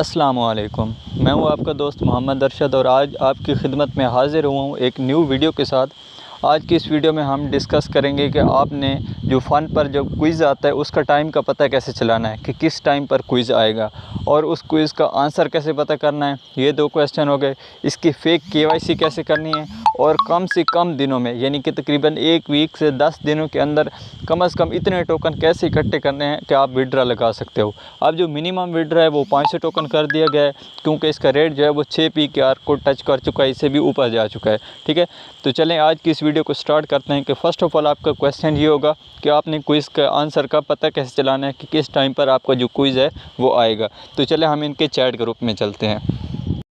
अस्सलामु अलैकुम। मैं हूं आपका दोस्त मोहम्मद अरशद और आज आपकी खिदमत में हाज़िर हुआ हूं एक न्यू वीडियो के साथ। आज की इस वीडियो में हम डिस्कस करेंगे कि आपने जो फ़न पर जब क्विज़ आता है उसका टाइम का पता कैसे चलाना है कि किस टाइम पर क्विज़ आएगा और उस क्विज़ का आंसर कैसे पता करना है। ये 2 क्वेश्चन हो गए। इसकी फ़ेक केवाईसी कैसे करनी है और कम से कम दिनों में यानी कि तकरीबन 1 वीक से 10 दिनों के अंदर कम से कम इतने टोकन कैसे इकट्ठे करने हैं कि आप विड्रा लगा सकते हो। अब जो मिनिमम विड्रा है वो 500 टोकन कर दिया गया है क्योंकि इसका रेट जो है वो 6 PKR को टच कर चुका है, इससे भी ऊपर जा चुका है। ठीक है, तो चलें आज की इस वीडियो को स्टार्ट करते हैं कि फ़र्स्ट ऑफ़ ऑल आपका क्वेश्चन ये होगा कि आपने क्विज़ का आंसर का पता कैसे चलाना है कि किस टाइम पर आपका जो क्विज़ है वो आएगा। तो चलें हम इनके चैट ग्रुप में चलते हैं।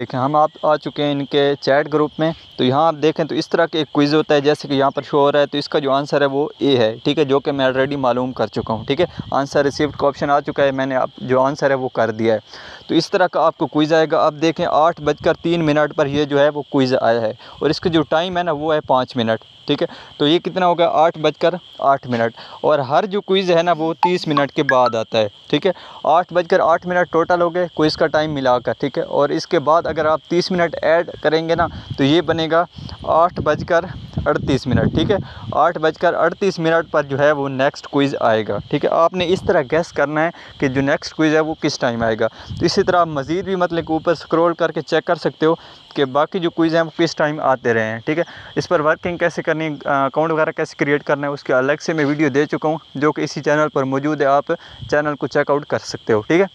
देखें हम आप आ चुके हैं इनके चैट ग्रुप में। तो यहाँ आप देखें तो इस तरह के एक क्विज़ होता है जैसे कि यहाँ पर शो हो रहा है। तो इसका जो आंसर है वो ए है, ठीक है, जो कि मैं ऑलरेडी मालूम कर चुका हूँ। ठीक है, आंसर रिसीव्ड का ऑप्शन आ चुका है, मैंने आप जो आंसर है वो कर दिया है। तो इस तरह का आपको क्विज़ आएगा। अब देखें 8:03 पर ये जो है वो क्विज़ आया है और इसका जो टाइम है ना वो है 5 मिनट। ठीक है, तो ये कितना होगा 8:08 और हर जो क्विज़ है ना वो 30 मिनट के बाद आता है। ठीक है, 8:08 टोटल हो गए क्विज़ का टाइम मिलाकर। ठीक है, और इसके बाद अगर आप 30 मिनट ऐड करेंगे ना तो ये बनेगा 8:38। ठीक है, 8:38 पर जो है वो नेक्स्ट क्विज़ आएगा। ठीक है, आपने इस तरह गेस करना है कि जो नेक्स्ट क्विज़ है वो किस टाइम आएगा। तो इसी तरह आप मज़ीद भी मतलब ऊपर स्क्रॉल करके चेक कर सकते हो कि बाकी जो क्विज़ हैं वो किस टाइम आते रहे हैं। ठीक है, इस पर वर्किंग कैसे करनी, अकाउंट वगैरह कैसे क्रिएट करना है उसके अलग से मैं वीडियो दे चुका हूँ जो कि इसी चैनल पर मौजूद है, आप चैनल को चेकआउट कर सकते हो। ठीक है,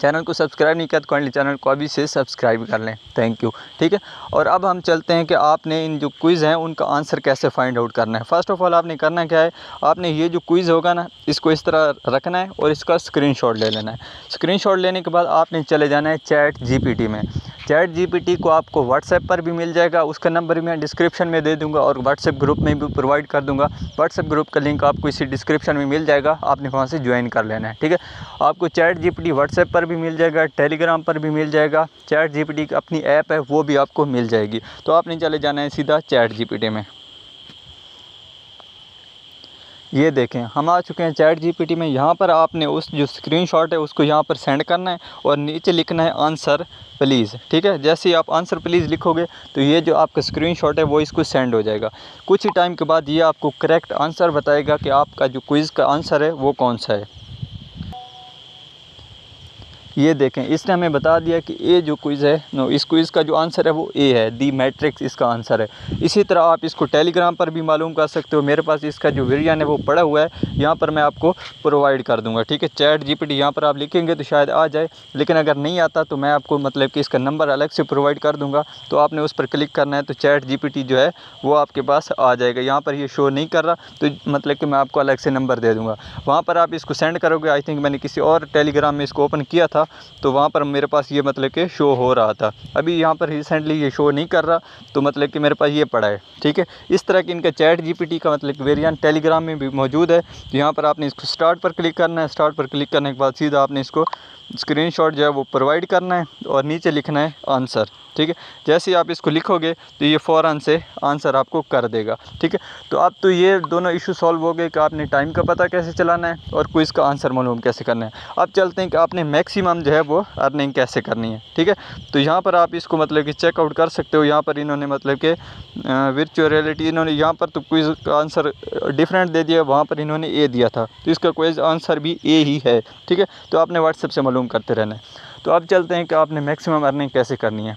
चैनल को सब्सक्राइब नहीं किया तो काइंडली चैनल को अभी से सब्सक्राइब कर लें, थैंक यू। ठीक है, और अब हम चलते हैं कि आपने इन जो क्विज़ हैं उनका आंसर कैसे फाइंड आउट करना है। फ़र्स्ट ऑफ़ ऑल आपने करना क्या है, आपने ये जो क्विज़ होगा ना इसको इस तरह रखना है और इसका स्क्रीनशॉट ले लेना है। स्क्रीनशॉट लेने के बाद आपने चले जाना है चैट GPT में। चैट GPT को आपको व्हाट्सएप पर भी मिल जाएगा, उसका नंबर भी मैं डिस्क्रिप्शन में दे दूंगा और व्हाट्सएप ग्रुप में भी प्रोवाइड कर दूंगा। व्हाट्सएप ग्रुप का लिंक आपको इसी डिस्क्रिप्शन में मिल जाएगा, आपने वहां से ज्वाइन कर लेना है। ठीक है, आपको चैट GPT व्हाट्सएप पर भी मिल जाएगा, टेलीग्राम पर भी मिल जाएगा, चैट GPT की अपनी ऐप है वो भी आपको मिल जाएगी। तो आपने चले जाना है सीधा चैट GPT में। ये देखें हम आ चुके हैं चैट GPT में। यहाँ पर आपने उस जो स्क्रीनशॉट है उसको यहाँ पर सेंड करना है और नीचे लिखना है आंसर प्लीज़। ठीक है, जैसे ही आप आंसर प्लीज़ लिखोगे तो ये जो आपका स्क्रीनशॉट है वो इसको सेंड हो जाएगा। कुछ ही टाइम के बाद ये आपको करेक्ट आंसर बताएगा कि आपका जो क्विज़ का आंसर है वो कौन सा है। ये देखें इसने हमें बता दिया कि ए जो क्विज़ है नो, इस क्विज़ का जो आंसर है वो ए है, दी मैट्रिक्स इसका आंसर है। इसी तरह आप इसको टेलीग्राम पर भी मालूम कर सकते हो। मेरे पास इसका जो वर्जन है वो पड़ा हुआ है, यहाँ पर मैं आपको प्रोवाइड कर दूंगा। ठीक है, चैट GPT यहाँ पर आप लिखेंगे तो शायद आ जाए, लेकिन अगर नहीं आता तो मैं आपको मतलब कि इसका नंबर अलग से प्रोवाइड कर दूँगा। तो आपने उस पर क्लिक करना है तो चैट GPT जो है वो आपके पास आ जाएगा। यहाँ पर ये शो नहीं कर रहा तो मतलब कि मैं आपको अलग से नंबर दे दूँगा, वहाँ पर आप इसको सेंड करोगे। आई थिंक मैंने किसी और टेलीग्राम में इसको ओपन किया था तो वहाँ पर मेरे पास ये मतलब कि शो हो रहा था। अभी यहाँ पर रिसेंटली ये शो नहीं कर रहा तो मतलब कि मेरे पास ये पड़ा है। ठीक है, इस तरह की इनका चैट GPT का मतलब वेरिएंट टेलीग्राम में भी मौजूद है। यहाँ पर आपने इसको स्टार्ट पर क्लिक करना है। स्टार्ट पर क्लिक करने के बाद सीधा आपने इसको स्क्रीनशॉट जो है वो प्रोवाइड करना है और नीचे लिखना है आंसर। ठीक है, जैसे ही आप इसको लिखोगे तो ये फ़ौरन से आंसर आपको कर देगा। ठीक है, तो अब तो ये दोनों इशू सॉल्व हो गए कि आपने टाइम का पता कैसे चलाना है और क्विज़ का आंसर मालूम कैसे करना है। अब चलते हैं कि आपने मैक्सिमम जो है वो अर्निंग कैसे करनी है। ठीक है, तो यहाँ पर आप इसको मतलब कि चेकआउट कर सकते हो। यहाँ पर इन्होंने मतलब कि वर्चुअल रियलिटी इन्होंने यहाँ पर तो क्विज़ का आंसर डिफरेंट दे दिया, वहाँ पर इन्होंने ए दिया था तो इसका क्विज़ आंसर भी ए ही है। ठीक है, तो आपने व्हाट्सएप से मालूम करते रहना है। तो अब चलते हैं कि आपने मैक्सिमम अर्निंग कैसे करनी है।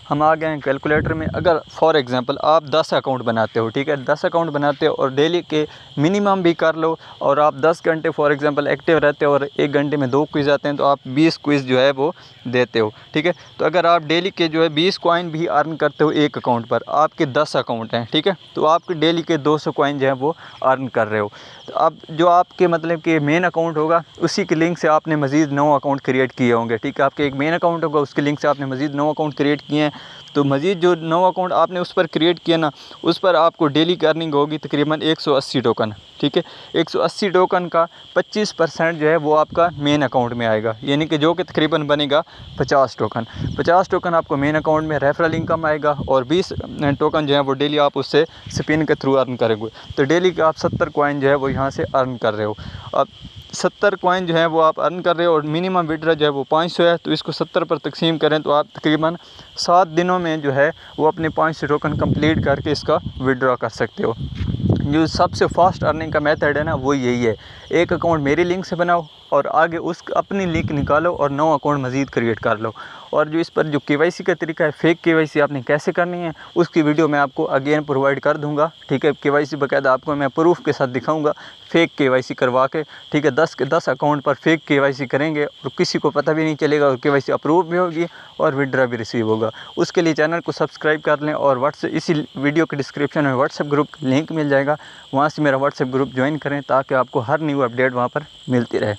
हम आ गए हैं कैलकुलेटर में। अगर फॉर एग्ज़ाम्पल आप 10 अकाउंट बनाते हो, ठीक है, 10 अकाउंट बनाते हो और डेली के मिनिमम भी कर लो और आप 10 घंटे फॉर एग्ज़ाम्पल एक्टिव रहते हो और 1 घंटे में 2 क्विज़ आते हैं तो आप 20 क्विज़ जो है वो देते हो। ठीक है, तो अगर आप डेली के जो है 20 कॉइन भी अर्न करते हो एक अकाउंट पर, आपके 10 अकाउंट हैं, ठीक है, तो आपके डेली के 200 कॉइन जो है वो अर्न कर रहे हो। तो अब जो आपके मतलब कि मेन अकाउंट होगा उसी के लिंक से आपने मज़ीद 9 अकाउंट क्रिएट किए होंगे। ठीक है, आपके एक मेन अकाउंट होगा उसके लिंक से आपने मज़ीद 9 अकाउंट क्रिएट किए हैं। तो मज़ीद जो 9 अकाउंट आपने उस पर क्रिएट किया ना उस पर आपको डेली की अर्निंग होगी तकरीबन 180 टोकन। ठीक है, 180 टोकन का 25% जो है वो आपका मेन अकाउंट में आएगा, यानी कि जो कि तकरीबन बनेगा 50 टोकन। 50 टोकन आपको मेन अकाउंट में रेफरल इनकम आएगा और 20 टोकन जो है वो डेली आप उससे स्पिन के थ्रू अर्न करेंगे। तो डेली के आप 70 कॉइन जो है वो यहाँ से अर्न कर रहे हो। अब 70 कॉइन जो है वो आप अर्न कर रहे हो और मिनिमम विड्रॉ जो है वो 500 है, तो इसको 70 पर तकसीम करें तो आप तकरीबन 7 दिनों में जो है वो अपने 500 टोकन कंप्लीट करके इसका विड्रॉ कर सकते हो। जो सबसे फास्ट अर्निंग का मेथड है ना वो यही है, एक अकाउंट मेरी लिंक से बनाओ और आगे उस अपनी लिंक निकालो और 9 अकाउंट मज़ीद क्रिएट कर लो। और जो इस पर जो केवाईसी का तरीका है, फेक केवाईसी आपने कैसे करनी है उसकी वीडियो मैं आपको अगेन प्रोवाइड कर दूंगा, ठीक है। केवाईसी बाकायदा आपको मैं प्रूफ के साथ दिखाऊंगा फेक केवाईसी करवा के, ठीक है। 10 के 10 अकाउंट पर फेक केवाईसी करेंगे और किसी को पता भी नहीं चलेगा और केवाईसी अप्रूव भी होगी और विड्रॉ भी रिसीव होगा। उसके लिए चैनल को सब्सक्राइब कर लें और व्हाट्सएप इसी वीडियो के डिस्क्रिप्शन में व्हाट्सएप ग्रुप का लिंक मिल जाएगा, वहाँ से मेरा व्हाट्सएप ग्रुप ज्वाइन करें ताकि आपको हर न्यू अपडेट वहाँ पर मिलती रहे।